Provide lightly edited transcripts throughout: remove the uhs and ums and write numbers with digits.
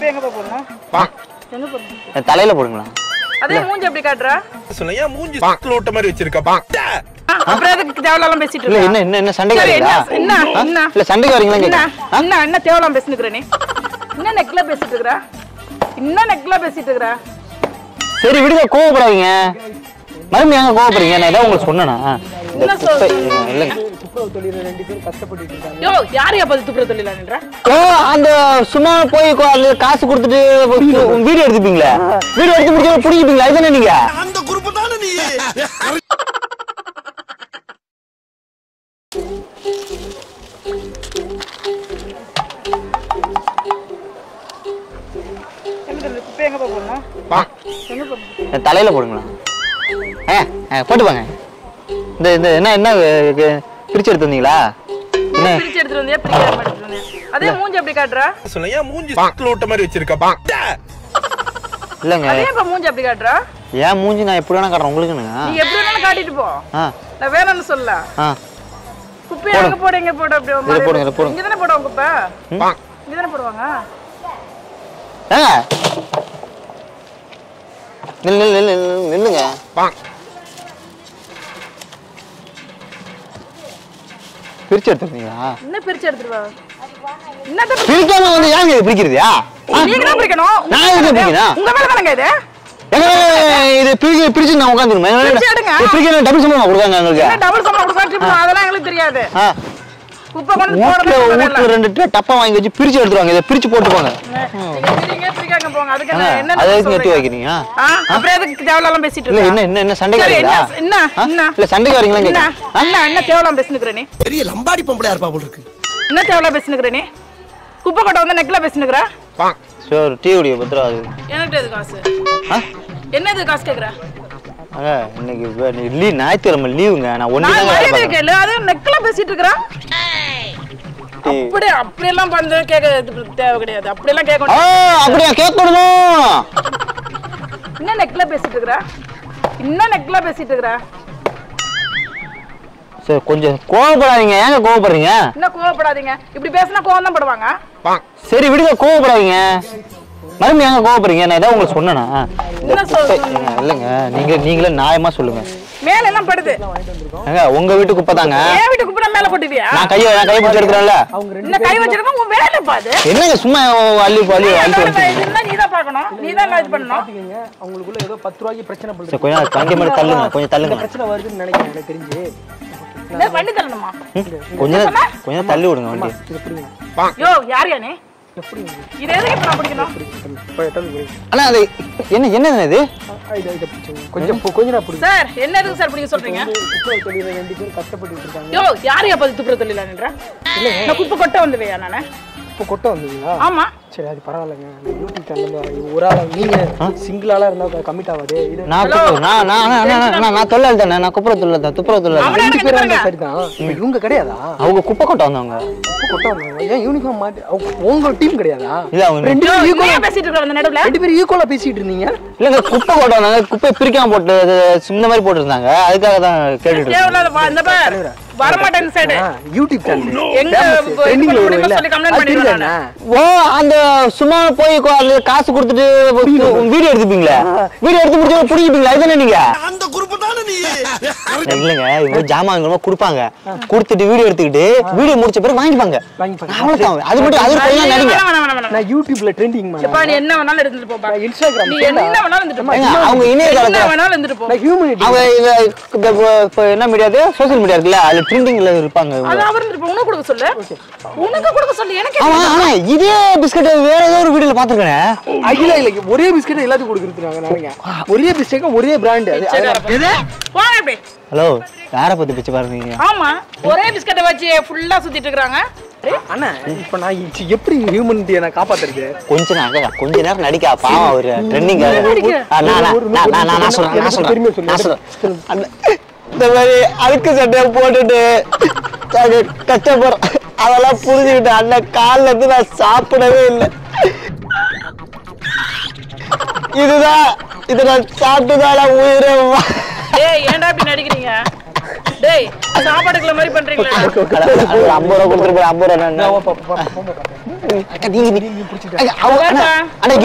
எங்க போறோம்? எங்க போறோம்? தலையில போடுங்களா? அதே மூஞ்சி எப்படி காட்றா? சொல்ல ஏன் மூஞ்சி ஸ்லோட்ட மாதிரி வச்சிருக்க? அப்புறம் எதுக்கு தேவலாம் பேசிட்டு இல்ல இருக்க? என்ன சண்டைக்கு வரீங்களா? என்ன இல்ல சண்டைக்கு வரீங்களா கேக்குறேன். என்ன தேவலாம் பேசிட்டு இருக்கற நீ? என்ன நெக்ல பேசிட்டு இருக்கற? என்ன நெக்ல பேசிட்டு இருக்கற? சரி விடுங்க, கோவப்படாதீங்க. மறுபடியும் ஏங்க கோவப்படுறீங்க? நான் ஏதாவது உங்களுக்கு சொன்னேனா? என்ன சொல்ற? இல்ல துப்புரவு தொழில ரெண்டு பேரும் கஷ்டப்பட்டுட்டு இருக்காங்க. யோ யார் எப்ப துப்புரவு தொழிலாளன்றா? அந்த சும்மா போய் காசு கொடுத்துட்டு வீடியோ எடுத்துப்பீங்களா? வீடியோ எடுத்து முடிச்சு புடிப்பீங்களா? இதுதானே நீங்க? அந்த குரூப் தானே நீ. எங்க போறோம்? எங்க போறோம்? தலையில போடுங்களா? போட்டுப்பாங்க. இந்த என்ன பிரிச்சு எடுத்து வந்தீங்களா? பிரிச்சு எடுத்து வந்தியா? பிரிக்காம எடுத்து வந்தியா? அதே மூஞ்சி எப்படி காட்றா? சொல்ல ஏன் மூஞ்சி ஸ்லோட்ட மாதிரி வச்சிருக்க? இல்லங்க, அதே இப்ப மூஞ்சி எப்படி காட்றா? ஏன் மூஞ்சி நான் எப்படி வேணா காட்டுறேன் உங்களுக்குன்னு. நீ எப்படி வேணாலும் காட்டிட்டு போ. நான் வேணும்னு சொல்ல. குப்பை எங்க போடுங்க போடு அப்படியே மாதிரி. இங்க தான போடுவாங்க குப்பை. இங்க தான போடுவாங்க. நில்லுங்க. பிரிச்சு எடுத்துறீங்களா? என்ன பிரிச்சு எடுத்துட்டு வா? என்னது பிரிக்காம வந்து ஏங்க பிரிக்கிறதுயா? நீங்க தான் பிரிக்கணும். நான் எதுக்கு பிரிக்கணும்? உங்க வேலை தானங்க இது. இது பிரிச்சு நான் உட்காந்துருமே. பிரிக்கணும் டபுள் சம்பளமா கொடுக்காங்க உங்களுக்கு. என்ன டபுள் சம்பளம் கொடுக்காங்க? அதெல்லாம் எங்களுக்கு தெரியாது. குப்பை கொண்டு போடுறது ரெண்டு டப்பா வாங்கி வச்சு பிரிச்சு எடுத்துருவாங்க. இதை பிரிச்சு போட்டுப்பாங்க. நீங்க பிரிக்காங்க போங்க. அதுக்கு என்ன அதை எதுக்கு எடுத்து வைக்கிறீங்க? அப்புறம் எதுக்கு தேவலாம் பேசிட்டு இல்ல இருக்க? என்ன சண்டைக்கு வரீங்களா? இல்ல சண்டைக்கு வரீங்களா கேக்குறேன். என்ன தேவலாம் பேசிட்டு நீ? பெரிய லம்பாடி பொம்பளையா இருப்பா போல இருக்கு. என்ன தேவலாம் பேசிட்டு நீ? குப்பை கொட்ட வந்து நெக்ல பேசிட்டு இருக்கற? சரி டீ குடிய பத்திரா அது. என்னது இது காசு? என்னது காசு கேக்குற? இன்னைக்கு ஞாயிற்றுக்கிழமை லீவுங்க. நான் ஒண்ணு கேளு. அது நெக்ல பேசிட்டு இருக்கற? அப்படி எல்லாம் வந்து கேக்க தேவை கிடையாது. அப்படி எல்லாம் கேட்க கூடாது. அப்படியே கேட்கணும். என்ன நெக்ல பேசிட்டு இருக்கற? என்ன நெக்ல பேசிட்டு இருக்கற? சரி கொஞ்சம் கோவப்படாதீங்க. ஏங்க கோவப்படுறீங்க? என்ன கோவப்படாதீங்க? இப்படி பேசினா கோவம் தான் படுவாங்க. சரி விடுங்க, கோவப்படாதீங்க. மறுபடியும் ஏங்க கோவப்படுறீங்க? நான் ஏதாவது உங்களுக்கு சொன்னேனா? இல்லைங்க, நீங்களே நியாயமா சொல்லுங்க. மேல எல்லாம் படுது. உங்க வீட்டு குப்பை தாங்க. என் வீட்டு குப்பை மேல போட்டுவியா? நான் கை பிடிச்சு எடுக்கிறேன்ல. என்ன கை வச்சிருக்க? உன் வேலை பாது. என்னங்க சும்மா அள்ளி நீ தான் பார்க்கணும். நீ தான் இது பண்ணணும். அவங்களுக்குள்ள ஏதோ 10 ரூபாய்க்கு பிரச்சனை பண்ணுது. கொஞ்சம் வண்டி மட்டும் தள்ளுங்க. கொஞ்சம் தள்ளுங்க. பிரச்சனை வருதுன்னு நினைக்கிறேன். எனக்கு தெரிஞ்சு வண்டி தள்ளணுமா? கொஞ்சம் தள்ளி விடுங்க வண்டி. யோ யார் நீ? இது எதுக்கு இப்ப நான் பிடிக்கணும்? அண்ணா அது என்ன இது? கொஞ்சம் சார் என்ன எதுக்கு சார் பிடிக்க சொல்றீங்க? துப்புரவு தொழில ரெண்டு பேரும் கஷ்டப்பட்டுட்டு இருக்காங்க. யோ யார் எப்ப துப்புரவு தொழிலாளன்ற? நான் குப்பை கொட்ட வந்துவேயா நானே? இப்போ கொட்ட வந்தீங்களா? ஆமா. சரி அது பரவாயில்லைங்க. யூடியூப் சேனல்ல ஒரு ஆளா நீங்க சிங்கிள் ஆளா இருந்தா கமிட் ஆகாது. இது நான் தொழிலாளி தானே. நான் குப்புற தொழிலாளி, துப்புரவு தொழிலாளி. ரெண்டு பேரும் வந்தா சரிதான். இவங்க கிடையாதா? அவங்க குப்பை கொட்ட வந்தவங்க. குப்பை கொட்ட வந்தவங்க. ஏன் யூனிஃபார்ம் மாட்டி உங்க டீம் கிடையாதா? இல்ல அவங்க ரெண்டு பேரும் ஈக்குவலா பேசிட்டு இருக்காங்க. அந்த நடுவுல ரெண்டு பேரும் ஈக்குவலா பேசிட்டு இருந்தீங்க. இல்லங்க குப்பை கொட்ட வந்தாங்க. குப்பை பிரிக்காம போட்டு இந்த மாதிரி போட்டுருந்தாங்க. அதுக்காக தான் கேட்டுட்டு இருக்கேன். இந்த பார் வர மாட்டேன் சைடு யூடியூப் சேனல் எங்க ட்ரெண்டிங்ல வரும்ல சொல்லி கமெண்ட் பண்ணிடுறானே. ஓ அந்த சும்மா போய் காசு கொடுத்துட்டு வீடியோ எடுத்துப்பீங்களா? வீடியோ எடுத்து முடிச்சு புடிப்பீங்களா? இதுதானே நீங்க? அந்த குரூப் தானே நீ. இல்லங்க இவங்க ஜாமான் கொடுப்பாங்க. கொடுத்துட்டு வீடியோ எடுத்துக்கிட்டு வீடியோ முடிச்ச பிறகு வாங்கிப்பாங்க. அவ்வளவுதான். அது மட்டும் அது பையன் நடிங்க. நான் யூடியூப்ல ட்ரெண்டிங் மேன். எப்பா நீ என்ன வேணாலும் எடுத்துட்டு போப்பா. இன்ஸ்டாகிராம் நீ என்ன வேணாலும் எடுத்துட்டு போ. அவங்க இணையதளத்துல என்ன வேணாலும் எடுத்துட்டு போ. நான் ஹியூமனிட்டி. அவங்க என்ன மீடியா அது சோஷியல் மீடியா இருக்குல்ல அது ட்ரெண்டிங்ல இருப்பாங்க. அது அவர் எடுத்துட்டு உனக்கு கொடுக்க சொல்லு. உனக்கு கொடுக்க சொல்லு. எனக்கு ஆனா இதே பிஸ்கட் வேற ஏதோ ஒரு வீடியோல பாத்துக்கறேன். இல்ல ஒரே பிஸ்கட் எல்லாத்துக்கும் கொடுக்குறாங்க. நாங்க ஒரே பிஸ்கட் ஒரே பிராண்ட். எது? போங்க அப்படியே. ஹலோ யாரை பத்தி பிச்சு பாருங்க? ஆமா ஒரே பிஸ்கட்டை வச்சு ஃபுல்லா சுத்திட்டு இருக்காங்க. அண்ணா இப்ப நான் எப்படி ஹியூமனிட்டியை நான் காப்பாத்துறது? கொஞ்ச நேரம் நடிக்க பாவம் அவரு ட்ரெண்டிங். இந்த மாதிரி அழுக்கு சட்டையை போட்டுட்டு கஷ்டப்படுறோம். அதெல்லாம் புரிஞ்சுக்கிட்டு அண்ணன் காலில் இருந்து நான் சாப்பிடவே இல்லை. இதுதான் இதை நான் சாப்பிட்டுதான் உயிரை. டேய் ஏன்டா இப்படி நடிக்கிறீங்க? டேய் சாப்பாடுக்குள்ள மாதிரி பண்றீங்களா? 50 ரூபா கொடுத்துட்டு 50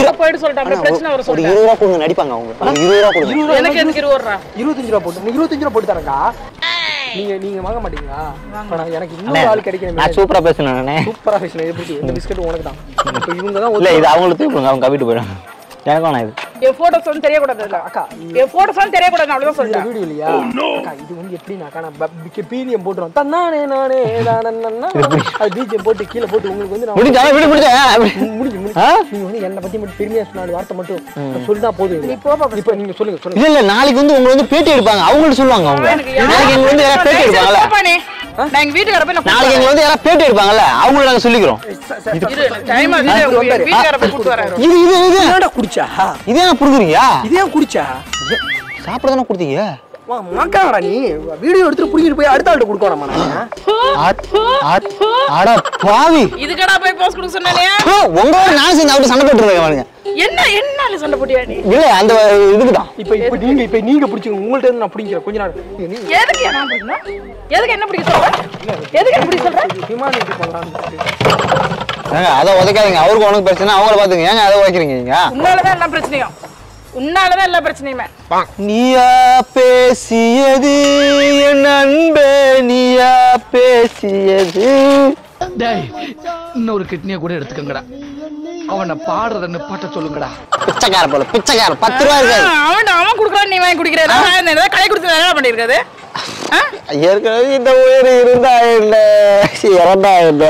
ரூபா போயிட்டு சொல்லிட்டாங்க பிரச்சனை வர சொல்றேன். 20 ரூபா கொடுங்க நடிப்பாங்க அவங்க. 20 ரூபா கொடுங்க. எனக்கு எதுக்கு 20 ரூபா? 25 ரூபா போட்டு 25 ரூபா போட்டு தரேன்க்கா. நீங்க வாங்க மாட்டீங்களா? எனக்கு இன்னொரு ஆள் கிடைக்கணும். நான் சூப்பரா பேசுனேனே. சூப்பரா பேசுனேன். எப்படி இந்த பிஸ்கட் உனக்கு தான். இப்போ இவங்க தான் இல்ல இது அவங்களுக்கு கொடுங்க. அவங்க கவிட்டு போயிடும். எனக்கு வேணாம் இது. என் போட்டோஸ் வந்து தெரியக்கூடாது இல்ல அக்கா. என் போட்டோஸ் வந்து தெரியக்கூடாது அவ்வளவுதான் சொல்றேன். வீடியோ இல்லையா? அக்கா இது வந்து எப்படினாக்கா நான் பிபிஎம் போட்டுறோம். தன்னானே நானே தானன்னா அது பிஜிஎம் போட்டு கீழ போட்டு உங்களுக்கு வந்து நான் முடிஞ்சா வீடியோ முடிஞ்சா முடிஞ்சு நீங்க வந்து என்ன பத்தி மட்டும் பெருமையா சொன்ன வார்த்தை மட்டும் சொல்லினா போதும். நீ போப்பா. இப்போ நீங்க சொல்லுங்க. இல்ல நாளைக்கு வந்து உங்களை வந்து பேட்டி எடுப்பாங்க. அவங்கள்ட்ட சொல்லுவாங்க அவங்க. நாளைக்கு எங்க வந்து யாரா பேட்டி எடுப்பாங்கல. நான் எங்க வீட்டுக்கு வரப்ப நாளைக்கு எங்க வந்து யாரா பேட்டி எடுப்பாங்கல. அவங்கள நாங்க சொல்லிக்கிறோம். டைம் ஆகுது. வீட்டுக்கு வரப்ப கூட்டி வரேன். இது என்னடா குடிச்சா? இதே நான் புடுங்குறீங்க. இதே குடிச்சா? சாப்பிட தான கொடுத்தீங்க. மாக்காடா நீ வீடியோ எடுத்து புடிங்கிட்டு போய் அடுத்த ஆள்கிட்ட கொடுக்கணுமா நான்? அட பாவி. இதுக்கடா போய் போஸ்ட் கொடுக்க சொன்னேனே. உங்களோட நான் சேர்ந்து அவட்ட சண்டை போட்டுட்டு இருக்கேன். என்ன சண்டை போட்டியா நீ? இல்ல அந்த இதுக்குதான். இப்போ நீங்க பிடிச்சீங்க. உங்கள்ட்ட இருந்து நான் பிடிக்கிறேன் கொஞ்ச நாள். எதுக்கு என்ன பிடிக்கணும்? எதுக்கு என்ன பிடிக்க சொல்ற? எதுக்கு என்ன பிடிக்க சொல்ற? ஹியூமனிட்டி பண்ணலாம். ஏங்க அத உதைக்காதீங்க. அவருக்கு உனக்கு பிரச்சனை அவங்கள பாத்துங்க. ஏங்க அத உதைக்கிறீங்க நீங்க? உன்னாலதான் எல்லா பிரச்சனையும். உன்னாலதான் எல்லா பிரச்சனையுமே. நீயா பேசியது என் அன்பே நீயா பேசியது. டேய் இன்னொரு கிட்னியை கூட எடுத்துக்கங்கடா. அவனை பாடுறதுன்னு பாட்ட சொல்லுங்கடா. பிச்சைக்கார போல பிச்சைக்கார 10 ரூபாய் இருக்காது. அவன் குடுக்குறான் நீ வாங்கி குடிக்கிற. நான் கடை கொடுத்து என்ன பண்ணிருக்காது? ஏற்கனவே இந்த உயிர் இருந்தா இல்ல இறந்தா இல்ல.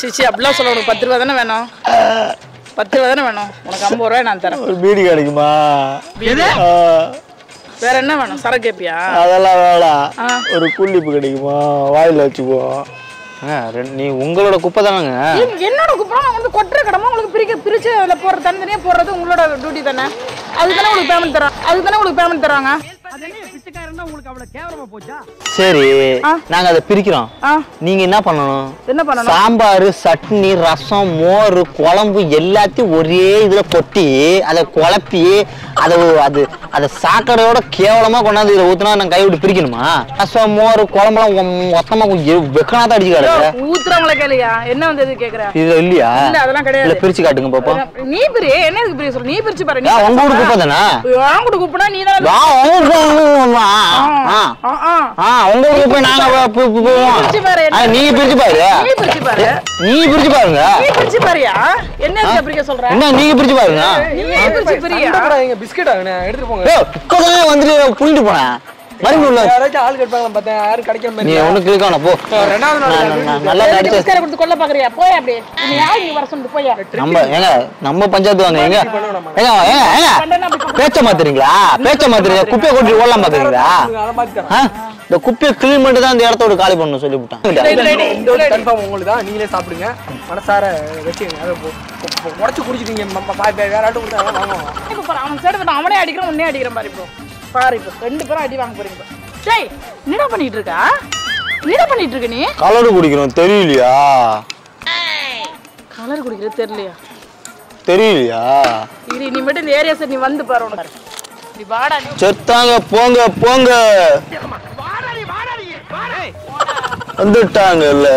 சிச்சி அப்படிலாம் சொல்ல. உனக்கு 10 ரூபா தானே வேணும்? 10 ரூபா தானே வேணும்? உனக்கு 50 ரூபாய் நான் தரேன். ஒரு பீடி கிடைக்குமா? வேற என்ன வேணும்? சரக்கு கேப்பியா? அதெல்லாம் வேணாம். ஒரு குள்ளிப்பு கிடைக்குமா? வாயில வச்சுக்குவோம். நீ உங்களோட குப்பை தானங்க. என்னோட குப்பை நான் வந்து கொட்டுற கடமை. உங்களுக்கு பிரிச்சு அதில் போடுற தனித்தனியாக போடுறது உங்களோட டியூட்டி தானே. அதுதானே உங்களுக்கு பேமெண்ட் தராங்க. சரி நாங்க அதை பிரிக்கிறோம். நீங்க என்ன பண்ணணும்? சாம்பார் சட்னி ரசம் மோர் குழம்பு எல்லாத்தையும் ஒரே இதுல கொட்டி அதை குழப்பி அதை சாக்கடையோட கேவலமா கொண்டாந்து இதுல ஊத்துனா நான் கை விட்டு பிரிக்கணுமா? ரசம் மோர் குழம்புலாம் மொத்தமா வெக்கனாதான் அடிச்சு காட்டுங்க. ஊத்துறவங்கள கேளையா என்ன வந்து கேக்குற? இது இல்லையா? அதெல்லாம் கிடையாது. பிரிச்சு காட்டுங்க பாப்போம். நீ பிரி. என்ன இதுக்கு பிரி சொல்ற? நீ பிரிச்சு பாரு. உங்க ஊருக்கு குப்பை தானே? உங்க குப்பைனா நீ தான். உங்களுக்கு போய் நாங்க போவோம். நீங்க பிரிச்சு பாரு. நீ பிரிச்சு பாருங்க. நீ பிரிச்சு பாருயா. என்ன பிரிக்க சொல்ற? என்ன நீங்க பிரிச்சு பாருங்க. நீ பிரிச்சு பிரியா. எங்க பிஸ்கட் ஆகுனே எடுத்து போங்க. இப்போதான் வந்துட்டு புடிட்டு போனேன். மறுபடியும் யாராச்சும் ஆள் கேட்பாங்க பார்த்தேன். யாரும் கிடைக்க மாதிரி. நீ ஒண்ணு கிளிக் ஆன போ. ரெண்டாவது நாள் நல்லா நடிச்சு பிஸ்கட் கொடுத்து கொல்ல பாக்குறியா? போய் அப்படியே. நீ யார் நீ வர சொல்லிட்டு போய். நம்ம பஞ்சாயத்து வாங்க. பேச்ச மாத்துறீங்களா? குப்பையை கொட்டி ஓடலாம் பாக்குறீங்களா? இந்த குப்பையை கிளீன் பண்ணிட்டு தான் இந்த இடத்தோட காலி பண்ணணும் சொல்லிவிட்டான். கன்ஃபார்ம் உங்களுக்கு தான். நீங்களே சாப்பிடுங்க. மனசார வச்சுக்கங்க. அதை உடச்சு குடிச்சிட்டீங்க. வேற ஆட்டும் கொடுத்தா வாங்குவாங்க. அவன் சேர்த்து அவனே அடிக்கிறான் உன்னே அடிக்கிற மாதிரி இப்போ பாரு. இப்போ 2 பேரும் அடி வாங்க போறீங்க. டேய் என்னடா பண்ணிட்டு இருக்க? என்னடா பண்ணிட்டு இருக்க நீ? கலர் குடிக்கிறோம் தெரியலையா? கலர் குடிக்கிறது தெரியலையா? இது நீ மட்டும் இந்த ஏரியா சைடு நீ வந்து பாரு. உனக்கு நீ வாடா நீ. செத்தாங்க போங்க வந்துட்டாங்கல்ல.